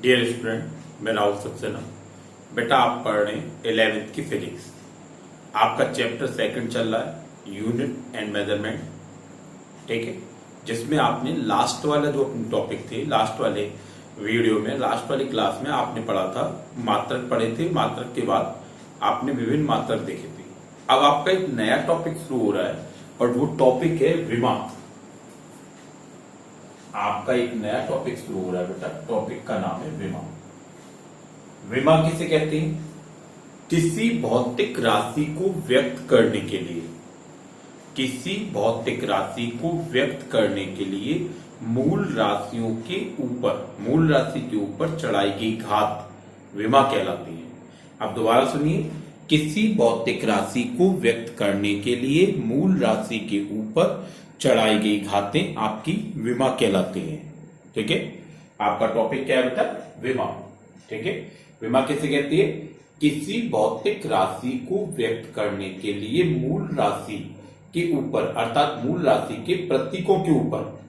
Dear student, मैं राहुल सक्सेना। बेटा आप पढ़ रहे हैं 11th की फिजिक्स। आपका चैप्टर सेकंड चल रहा है, यूनिट एंड मेजरमेंट। ठीक है, जिसमें आपने लास्ट वाला जो टॉपिक थे, लास्ट वाले वीडियो में, लास्ट वाली क्लास में आपने पढ़ा था, मात्रक पढ़े थे। मात्रक के बाद आपने विभिन्न मात्रक देखे थे। अब आपका एक नया टॉपिक शुरू हो रहा है और वो टॉपिक है विमा। आपका एक नया टॉपिक शुरू हो रहा है बेटा, टॉपिक का नाम है विमा। विमा किसे कहते हैं? किसी भौतिक राशि को व्यक्त करने के लिए, किसी भौतिक राशि को व्यक्त करने के लिए मूल राशियों के ऊपर, मूल राशि के ऊपर चढ़ाई गई घात विमा कहलाती है। अब दोबारा सुनिए, किसी भौतिक राशि को व्यक्त करने के लिए मूल राशि के ऊपर चढ़ाई गई घातें आपकी विमा कहलाती हैं। ठीक है, आपका टॉपिक क्या है बेटा? विमा। ठीक है, विमा किसे कहती है? किसी भौतिक राशि को व्यक्त करने के लिए मूल राशि के ऊपर, अर्थात मूल राशि के प्रतीकों के ऊपर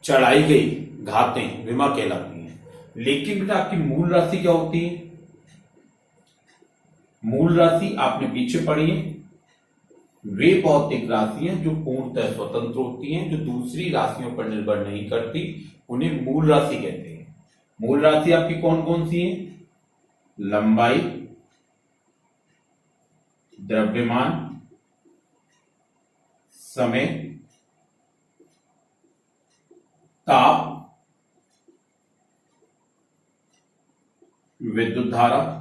चढ़ाई गई घातें विमा कहलाती हैं। लेकिन बेटा आपकी मूल राशि क्या होती है? मूल राशि आपने पीछे पढ़ी है, वे भौतिक राशियां जो पूर्णतः स्वतंत्र होती हैं, जो दूसरी राशियों पर निर्भर नहीं करती, उन्हें मूल राशि कहते हैं। मूल राशि आपकी कौन कौन सी है? लंबाई, द्रव्यमान, समय, ताप, विद्युत धारा,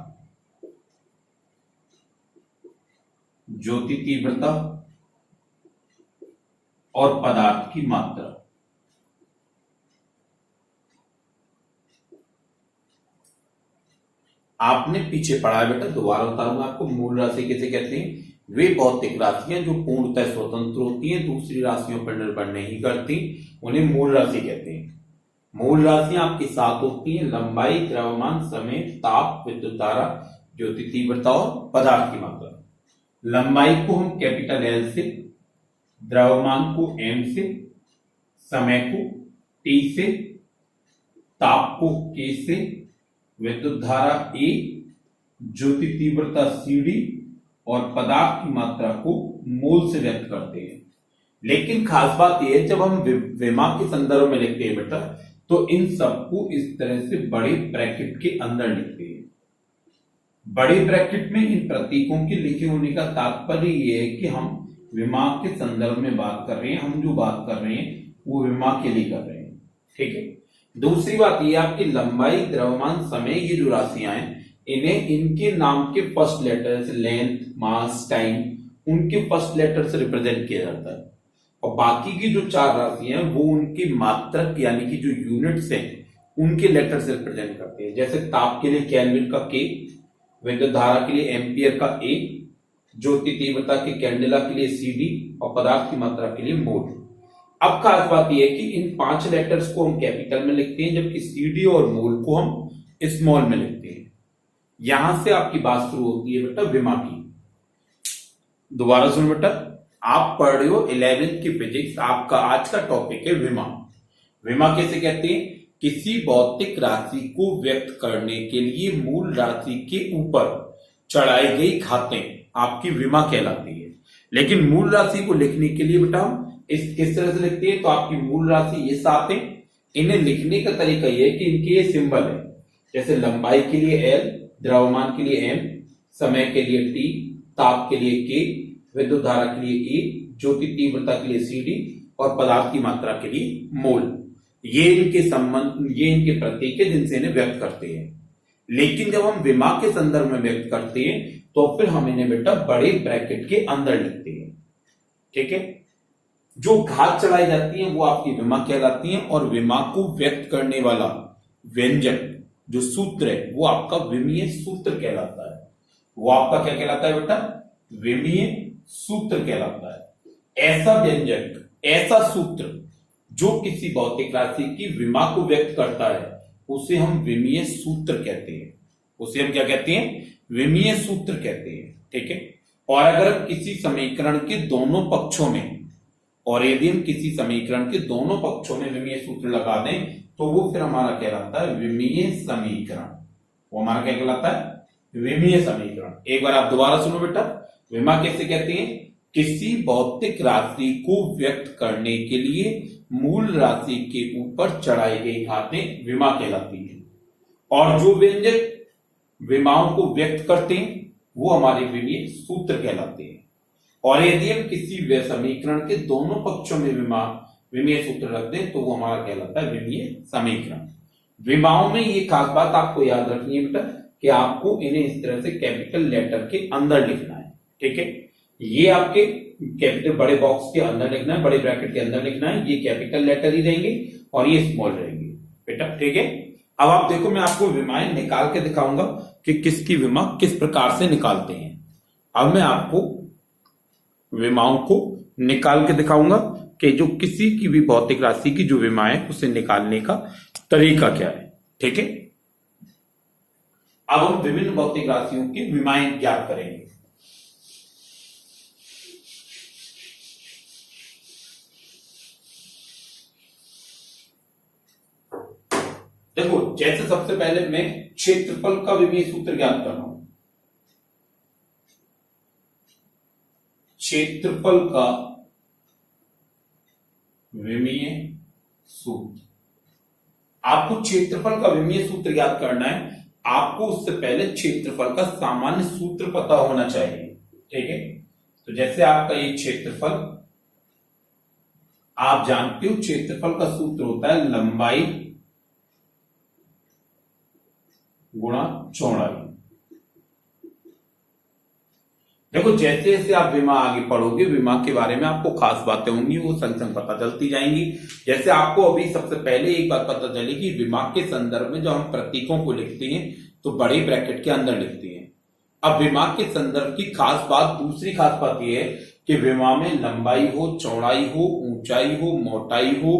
ज्योति तीव्रता और पदार्थ की मात्रा। आपने पीछे पढ़ा है बेटा, दोबारा बताऊंगा आपको। मूल राशि किसे कहते हैं? वे भौतिक राशियां जो पूर्णतः स्वतंत्र होती हैं, दूसरी राशियों पर निर्भर नहीं करती, उन्हें मूल राशि कहते हैं। मूल राशियां आपकी 7 होती हैं: लंबाई, द्रव्यमान, समय, ताप, विद्युत धारा, ज्योति तीव्रता और पदार्थ की मात्रा। लंबाई को हम कैपिटल एल से, द्रव्यमान को एम से, समय को टी से, ताप को के से, विद्युत धारा ए, ज्योति तीव्रता सी डी और पदार्थ की मात्रा को मोल से व्यक्त करते हैं। लेकिन खास बात यह है, जब हम विमा के संदर्भ में लिखते हैं बेटा, तो इन सबको इस तरह से बड़े ब्रैकेट के अंदर लिखते हैं। बड़े ब्रैकेट में इन प्रतीकों के लिखे होने का तात्पर्य यह है कि हम विमा के संदर्भ में बात कर रहे हैं, हम जो बात कर रहे हैं वो विमा के लिए कर रहे हैं। ठीक है, दूसरी बात यह, आपकी लंबाई, द्रव्यमान, समय, ये जो राशियां हैं, इन्हें इनके नाम के फर्स्ट लेटर से, लेंथ, मास, टाइम, उनके फर्स्ट लेटर से रिप्रेजेंट किया जाता है। और बाकी की जो 4 राशियां हैं वो उनकी मात्रक यानी कि जो यूनिट्स हैं उनके लेटर से रिप्रेजेंट करते हैं। जैसे ताप के लिए केल्विन का के, विद्युत धारा के लिए एम्पियर का ए, ज्योति तीव्रता के कैंडेला के लिए सी डी और पदार्थ की मात्रा के लिए मोल। अब खास बात यह है कि इन 5 लेटर्स को हम कैपिटल में लिखते हैं, जबकि सी डी और मोल को हम स्मॉल में लिखते हैं। यहां से आपकी बात शुरू होती है बेटा विमा की। दोबारा सुन बेटा, आप पढ़ रहे हो 11th की फिजिक्स, आपका आज का टॉपिक है विमा। विमा कैसे कहते हैं? किसी भौतिक राशि को व्यक्त करने के लिए मूल राशि के ऊपर चढ़ाई गई घातें आपकी विमा कहलाती है। लेकिन मूल राशि को लिखने के लिए बेटा हम किस तरह से लिखते हैं? तो आपकी मूल राशि ये 7 है, इन्हें लिखने का तरीका यह है कि इनके ये सिंबल है। जैसे लंबाई के लिए एल, द्रव्यमान के लिए एम, समय के लिए टी, ताप के लिए के, विद्युत धारा के लिए ए, ज्योति तीव्रता के लिए सी डी और पदार्थ की मात्रा के लिए मोल। ये इनके संबंध, ये इनके प्रतीक है जिनसे इन्हें व्यक्त करते हैं। लेकिन जब हम विमा के संदर्भ में व्यक्त करते हैं तो फिर हम इन्हें बेटा बड़े ब्रैकेट के अंदर लिखते हैं। ठीक है, जो घात चढ़ाई जाती है वो आपकी विमा कहलाती है, और विमा को व्यक्त करने वाला व्यंजक जो सूत्र है वो आपका विमीय सूत्र कहलाता है। वो आपका क्या कहलाता है बेटा? विमीय सूत्र कहलाता है। ऐसा व्यंजक, ऐसा सूत्र जो किसी भौतिक राशि की विमा को व्यक्त करता है उसे हम विमीय सूत्र कहते हैं। उसे हम क्या कहते हैं? विमीय सूत्र कहते हैं। ठीक है, और अगर किसी समीकरण के दोनों पक्षों में और यदि हम किसी समीकरण के दोनों पक्षों में विमीय सूत्र लगा दें तो वो फिर हमारा कहलाता है विमीय समीकरण। वो हमारा क्या कहलाता है? विमीय समीकरण। एक बार आप दोबारा सुनो बेटा, विमा कैसे कहते हैं? किसी भौतिक राशि को व्यक्त करने के लिए मूल राशि के ऊपर चढ़ाई गई घातें विमा कहलाती है, और जो व्यंजक विमाओं को व्यक्त करते हैं वो हमारे विमीय सूत्र कहलाते हैं। और यदि हम किसी समीकरण के दोनों पक्षों में विमीय सूत्र रख दें तो वो हमारा कहलाता है विमीय समीकरण। विमाओं में ये खास बात आपको याद रखनी है बेटा कि आपको इन्हें इस तरह से कैपिटल लेटर के अंदर लिखना है, ठीक है। ये आपके कैपिटल बड़े बॉक्स के अंदर लिखना है, बड़े ब्रैकेट के अंदर लिखना है, ये कैपिटल लेटर ही रहेंगे और ये स्मॉल रहेंगे बेटा, ठीक है। अब आप देखो, मैं आपको विमाएं निकाल के दिखाऊंगा कि किसकी विमा किस प्रकार से निकालते हैं। अब मैं आपको विमाओं को निकाल के दिखाऊंगा कि जो किसी की भी भौतिक राशि की जो विमा है उसे निकालने का तरीका क्या है, ठीक है। अब हम विभिन्न भौतिक राशियों की विमाएं ज्ञात करेंगे। देखो, जैसे सबसे पहले मैं क्षेत्रफल का विमीय सूत्र ज्ञात कर रहा हूं। क्षेत्रफल का विमीय सूत्र, आपको क्षेत्रफल का विमीय सूत्र ज्ञात करना है। आपको उससे पहले क्षेत्रफल का सामान्य सूत्र पता होना चाहिए, ठीक है। तो जैसे आपका ये क्षेत्रफल, आप जानते हो क्षेत्रफल का सूत्र होता है लंबाई गुणा चौड़ाई। देखो, जैसे जैसे आप विमा आगे पढ़ोगे, विमा के बारे में आपको खास बातें होंगी, वो संग संग पता चलती जाएंगी। जैसे आपको अभी सबसे पहले एक बात पता चली कि विमा के संदर्भ में जब हम प्रतीकों को लिखते हैं तो बड़े ब्रैकेट के अंदर लिखते हैं। अब विमा के संदर्भ की खास बात, दूसरी खास बात यह है कि विमा में लंबाई हो, चौड़ाई हो, ऊंचाई हो, मोटाई हो,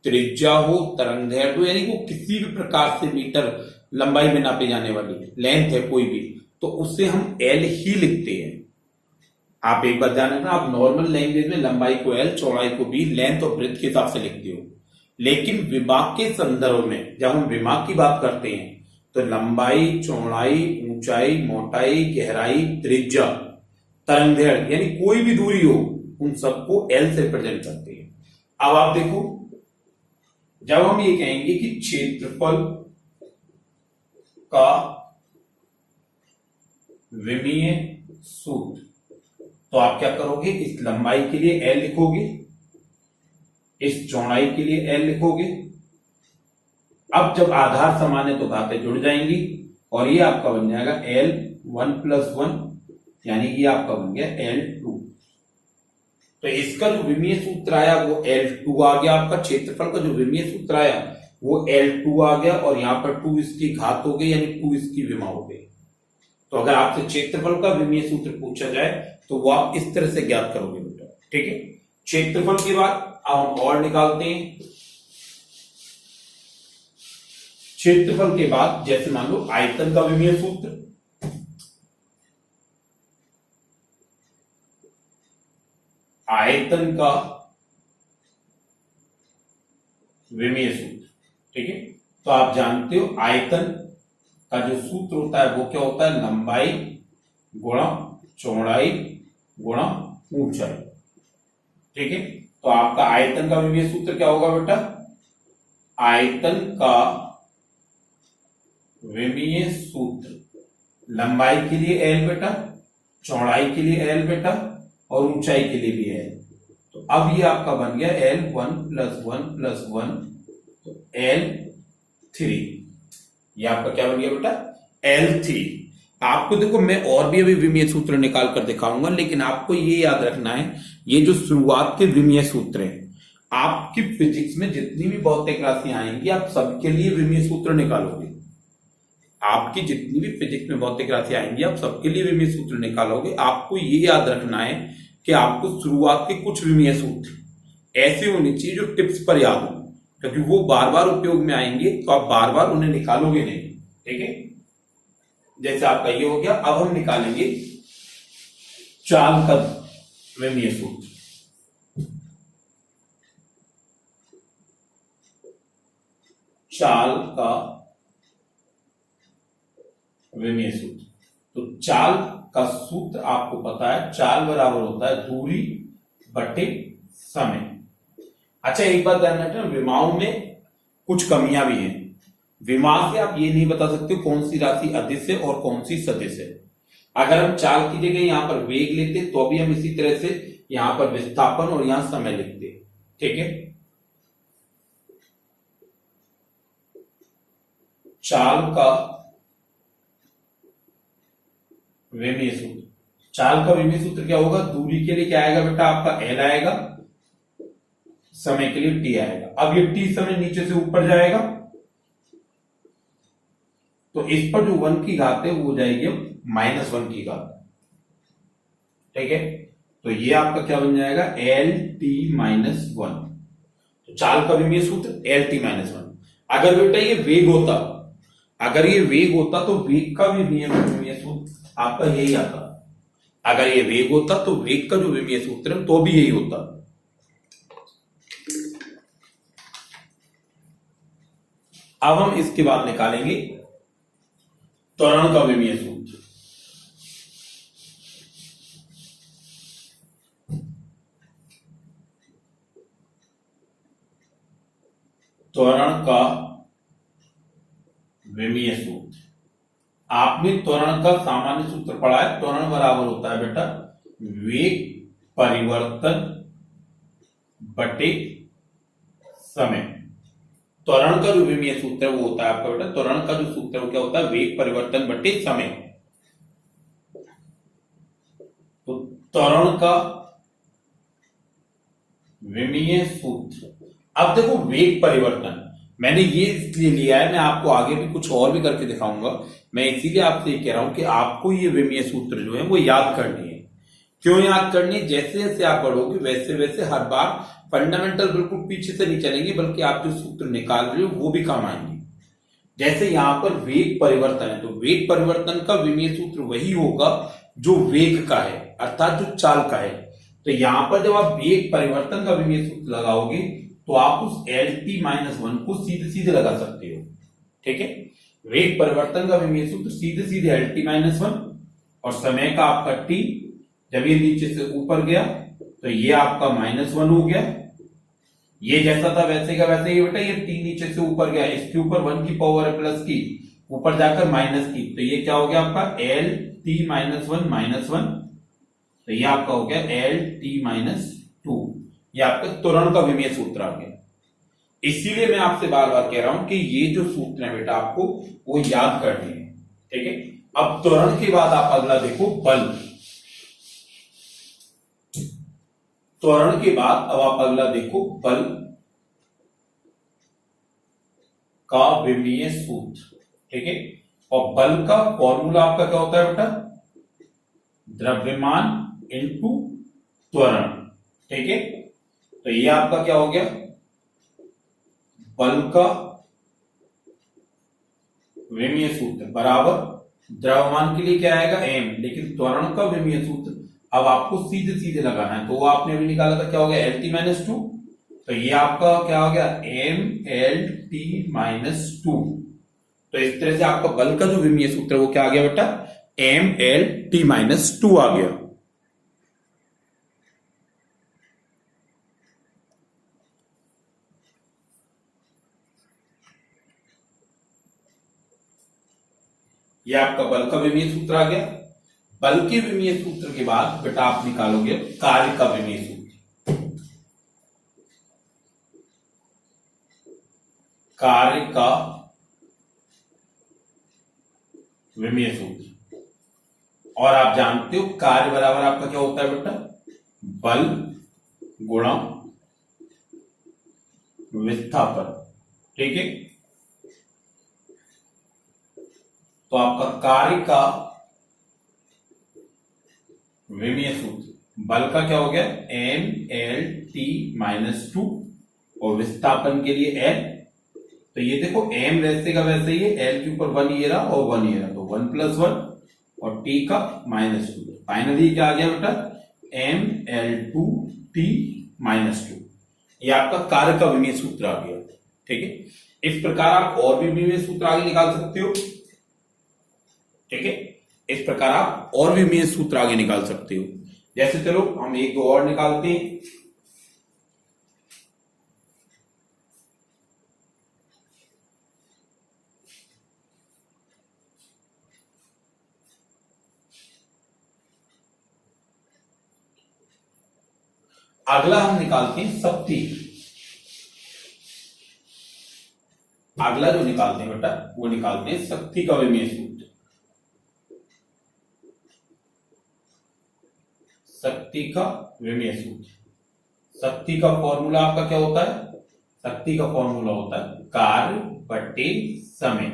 त्रिज्या हो, तरंगदैर्घ्य हो, यानी वो किसी भी प्रकार से मीटर लंबाई में नापी जाने वाली लेंथ है कोई भी, तो उससे हम एल ही लिखते हैं। आप एक बार ध्यान रखना, आप नॉर्मल लैंग्वेज में लंबाई को एल, चौड़ाई को बी, लेंथ और ब्रेथ के हिसाब से लिखते हो। लेकिन विमा के संदर्भ में जब हम विमा की बात करते हैं तो लंबाई, चौड़ाई, ऊंचाई, मोटाई, गहराई, त्रिज्या, तरंगदैर्घ्य यानी कोई भी दूरी हो, उन सबको एल से रिप्रेजेंट करते हैं। अब आप देखो, जब हम ये कहेंगे कि क्षेत्रफल का विमीय सूत्र, तो आप क्या करोगे? इस लंबाई के लिए एल लिखोगे, इस चौड़ाई के लिए एल लिखोगे। अब जब आधार समान है तो घातें जुड़ जाएंगी और ये आपका बन जाएगा L1 + 1, यानी ये आपका बन गया L2। तो इसका जो विमीय सूत्र आया वो L2 आ गया। आपका क्षेत्रफल का जो विमीय सूत्र आया वो L2 आ गया और यहां पर 2 इसकी घात हो गई, यानी 2 इसकी विमा हो गई। तो अगर आपसे क्षेत्रफल का विमीय सूत्र पूछा जाए तो वो आप इस तरह से ज्ञात करोगे बेटा, ठीक है। क्षेत्रफल के बाद अब हम और निकालते हैं। क्षेत्रफल के बाद जैसे मान लो आयतन का विमीय सूत्र, आयतन का विमीय सूत्र, ठीक है। तो आप जानते हो आयतन का जो सूत्र होता है वो क्या होता है? लंबाई गुणा चौड़ाई गुणा ऊंचाई, ठीक है। तो आपका आयतन का विमीय सूत्र क्या होगा बेटा? आयतन का विमीय सूत्र, लंबाई के लिए एल बेटा, चौड़ाई के लिए एल बेटा और ऊंचाई के लिए भी एल। तो अब ये आपका बन गया L1 + 1 + 1, तो L3। ये आपका क्या बन गया बेटा? L3। आपको देखो, मैं और भी अभी विमीय सूत्र निकाल कर दिखाऊंगा, लेकिन आपको ये याद रखना है, ये जो शुरुआत के विमीय सूत्र हैं, आपकी फिजिक्स में जितनी भी भौतिक राशियां आएंगी आप सबके लिए विमीय सूत्र निकालोगे। आपकी जितनी भी फिजिक्स में भौतिक राशियां आएंगी आप सबके लिए विमीय सूत्र निकालोगे। आपको ये याद रखना है कि आपको शुरुआत के कुछ विमीय सूत्र ऐसे होने चाहिए जो टिप्स पर याद हो, क्योंकि वो बार बार उपयोग में आएंगे तो आप बार बार उन्हें निकालोगे नहीं, ठीक है। जैसे आपका ये हो गया। अब हम निकालेंगे चाल का विमीय सूत्र। चाल का विमीय सूत्र। तो चाल का सूत्र आपको पता है, चाल बराबर होता है दूरी बटे समय। अच्छा एक बात ध्यान रखना, विमाओं में कुछ कमियां भी हैं। विमा से आप ये नहीं बता सकते कौन सी राशि अदिश है और कौन सी सदिश है। अगर हम चाल की जगह यहां पर वेग लेते तो भी हम इसी तरह से यहां पर विस्थापन और यहां समय लिखते, ठीक है। चाल का विमीय सूत्र, चाल का विमीय सूत्र क्या होगा, दूरी के लिए क्या आएगा बेटा आपका एल आएगा, समय के लिए टी आएगा। अब ये टी समय नीचे से ऊपर जाएगा तो इस पर जो 1 की घात है वो हो जाएगी -1 की घात, ठीक है। तो ये आपका क्या बन जाएगा एल टी -1। तो चाल का विमीय सूत्र एल टी -1। अगर बेटा ये वेग होता, अगर ये वेग होता तो वेग का भी विमीय सूत्र आपका यही आता। अगर ये वेग होता तो वेग का जो विमीय सूत्र है तो भी यही होता। अब हम इसके बाद निकालेंगे त्वरण का विमीय सूत्र। त्वरण का विमीय सूत्र, आपने त्वरण का सामान्य सूत्र पढ़ा है। त्वरण बराबर होता है बेटा वेग परिवर्तन बटे समय। त्वरण का जो विमीय सूत्र है वो होता है आपका बेटा, त्वरण का जो सूत्र है वो क्या होता है वेग परिवर्तन बटे समय। तो त्वरण का विमीय सूत्र, अब देखो वेग परिवर्तन मैंने ये इसलिए लिया है, मैं आपको आगे भी कुछ और भी करके दिखाऊंगा। मैं इसीलिए आपसे ये कह रहा हूं कि आपको ये विमीय सूत्र जो है वो याद करनी है। क्यों याद करनी है, जैसे जैसे आप बढ़ोगे वैसे वैसे हर बार फंडामेंटल बिल्कुल पीछे से नहीं चलेंगे, बल्कि आप जो सूत्र निकाल रहे हो वो भी काम आएंगे। जैसे यहां पर वेग परिवर्तन है तो वेग परिवर्तन का विमीय सूत्र वही होगा जो वेग का है, अर्थात जो चाल का है। तो यहां पर जब आप वेग परिवर्तन का विमीय सूत्र लगाओगे तो आप उस एल टी -1 को सीधे सीधे लगा सकते हो, ठीक है। वेग परिवर्तन का विमीय सूत्र सीधे सीधे एल टी -1 और समय का आपका टी, जब ये नीचे से ऊपर गया तो ये आपका -1 हो गया। ये जैसा था वैसे का वैसे ही बेटा, ये टी नीचे से ऊपर गया, इसके ऊपर 1 की पावर है प्लस की, ऊपर जाकर माइनस की, तो ये क्या हो गया आपका एल टी -1 तो ये आपका हो गया एल टी -2। ये आपका त्वरण का विमीय सूत्र आ गया। इसीलिए मैं आपसे बार बार कह रहा हूं कि ये जो सूत्र है बेटा आपको वो याद करने हैं, ठीक है। अब त्वरण के बाद आप अगला देखो बल। त्वरण के बाद अब आप अगला देखो बल का विमीय सूत्र, ठीक है। और बल का फॉर्मूला आपका क्या होता है बेटा, द्रव्यमान इनटू त्वरण, ठीक है। तो ये आपका क्या हो गया, बल का विमीय सूत्र बराबर द्रव्यमान के लिए क्या आएगा m, लेकिन त्वरण का विमीय सूत्र अब आपको सीधे सीधे लगाना है। तो वो आपने अभी निकाला था, क्या हो गया LT -2, तो ये आपका क्या हो गया MLT -2। तो इस तरह से आपका बल का जो विमीय सूत्र है वो क्या आ गया बेटा MLT -2 आ गया। ये आपका बल का विमीय सूत्र आ गया। बल के विमीय सूत्र के बाद बेटा आप निकालोगे कार्य का विमीय सूत्र। कार्य का विमीय सूत्र, और आप जानते हो कार्य बराबर आपका क्या होता है बेटा, बल गुणा विस्थापन, ठीक है। तो आपका कार्य का विमीय सूत्र बल का क्या हो गया MLT -2 और विस्थापन के लिए L। तो ये देखो m वैसे का वैसे ही है, L के ऊपर 1 ये रहा और 1 ये रहा, तो 1 + 1 और T का -2। फाइनली क्या आ गया बेटा ML2T -2। ये आपका कार्य का विमीय सूत्र आ गया। ठीक है। इस प्रकार आप और भी विमीय सूत्र आगे निकाल सकते हो। ठीक है, इस प्रकार आप और भी विमीय सूत्र आगे निकाल सकते हो। जैसे चलो हम एक दो और निकालते हैं। अगला हम निकालते हैं शक्ति। अगला जो निकालते हैं बेटा वो निकालते हैं शक्ति का विमीय सूत्र। शक्ति का विमीय सूत्र। शक्ति का फॉर्मूला आपका क्या होता है? शक्ति का फॉर्मूला होता है कार्य बटे समय।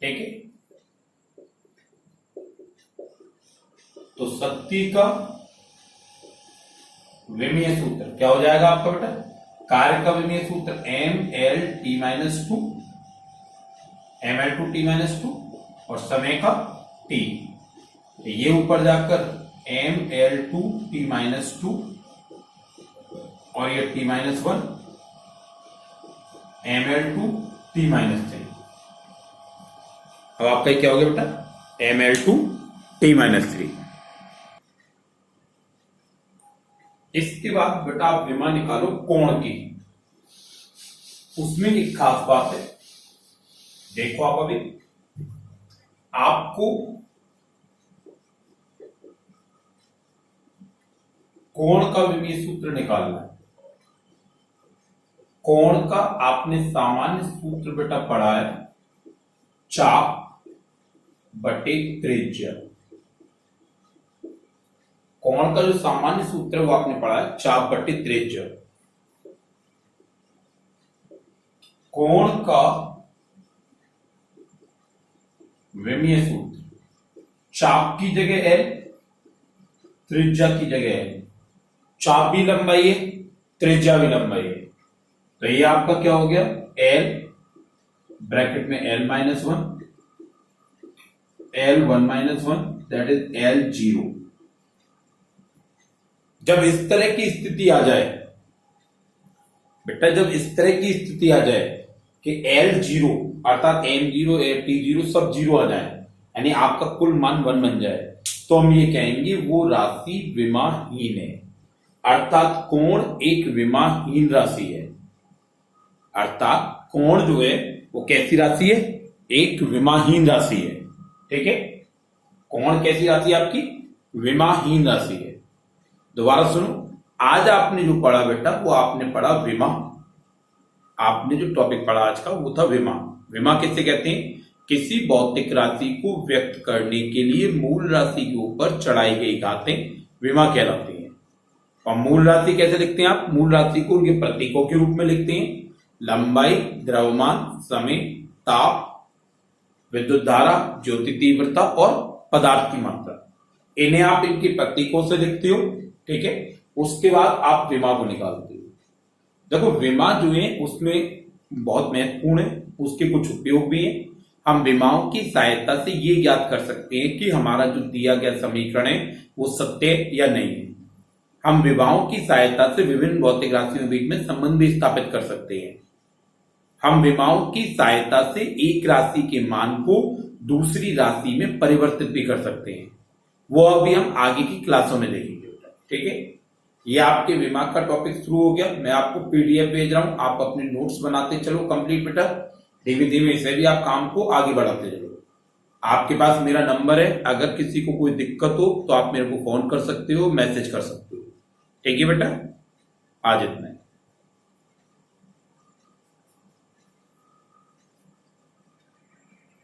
ठीक है, तो शक्ति का विमीय सूत्र क्या हो जाएगा आपका बेटा? कार्य का विमीय सूत्र mL_t-2 mL/2t-2 और समय का t। ये ऊपर जाकर mL/2t-2 और ये t-1 mL/2t-3। अब आपका क्या हो गया बेटा? mL/2t-3। इसके बाद बेटा आप विमा निकालो कोण की। उसमें एक खास बात है, देखो आप अभी आपको कोण का विमीय सूत्र निकालना है। कोण का आपने सामान्य सूत्र बेटा पढ़ा है चाप बटे त्रिज्या। कोण का जो सामान्य सूत्र है वो आपने पढ़ा है चाप बटे त्रिज्या। कोण का विमीय सूत्र चाप की जगह L, त्रिज्या की जगह L। चाप भी लंबाई है, त्रिज्या भी लंबाई है, तो ये आपका क्या हो गया? L ब्रैकेट में L-1 L1-1 that is L0। जब इस तरह की स्थिति आ जाए बेटा, जब इस तरह की स्थिति आ जाए कि L0 अर्थात M0 T0 सब जीरो आ जाए, यानी आपका कुल मान 1 बन जाए, तो हम ये कहेंगे वो राशि विमाहीन है। अर्थात कोण एक विमाहीन राशि है। अर्थात कोण जो है वो कैसी राशि है? एक विमाहीन राशि है। ठीक है, कोण कैसी राशि है आपकी? विमाहीन राशि है। दोबारा सुनो, आज आपने जो पढ़ा बेटा वो आपने पढ़ा विमा। आपने जो टॉपिक पढ़ा आज का वो था विमा। विमा किसे कहते हैं? किसी भौतिक राशि को व्यक्त करने के लिए मूल राशि के ऊपर चढ़ाई गई घातें विमा कहलाती हैं। और मूल राशि कैसे लिखते हैं आप? मूल राशि को उनके प्रतीकों के रूप में लिखते हैं। लंबाई, द्रव्यमान, समय, ताप, विद्युत धारा, ज्योति तीव्रता और पदार्थ की मात्रा। इन्हें आप इनके प्रतीकों से लिखते हो। ठीक है, उसके बाद आप विमा को निकालते हो। देखो विमा जो है उसमें बहुत महत्वपूर्ण है, उसके कुछ उपयोग भी है। हम विमाओं की सहायता से ये ज्ञात कर सकते हैं कि हमारा जो दिया गया समीकरण है वो सत्य या नहीं है। हम विमाओं की सहायता से विभिन्न भौतिक राशियों के बीच में संबंध भी स्थापित कर सकते हैं। हम विमाओं की सहायता से एक राशि के मान को दूसरी राशि में परिवर्तित भी कर सकते हैं। वो अभी हम आगे की क्लासों में देखेंगे। ठीक है, ये आपके विमा का टॉपिक शुरू हो गया। मैं आपको पीडीएफ भेज रहा हूं, आप अपने नोट्स बनाते चलो कंप्लीट बेटा। धीमे धीमे इसे भी आप काम को आगे बढ़ाते चलो। आपके पास मेरा नंबर है, अगर किसी को कोई दिक्कत हो तो आप मेरे को फोन कर सकते हो, मैसेज कर सकते हो। ठीक है बेटा, आज इतना है।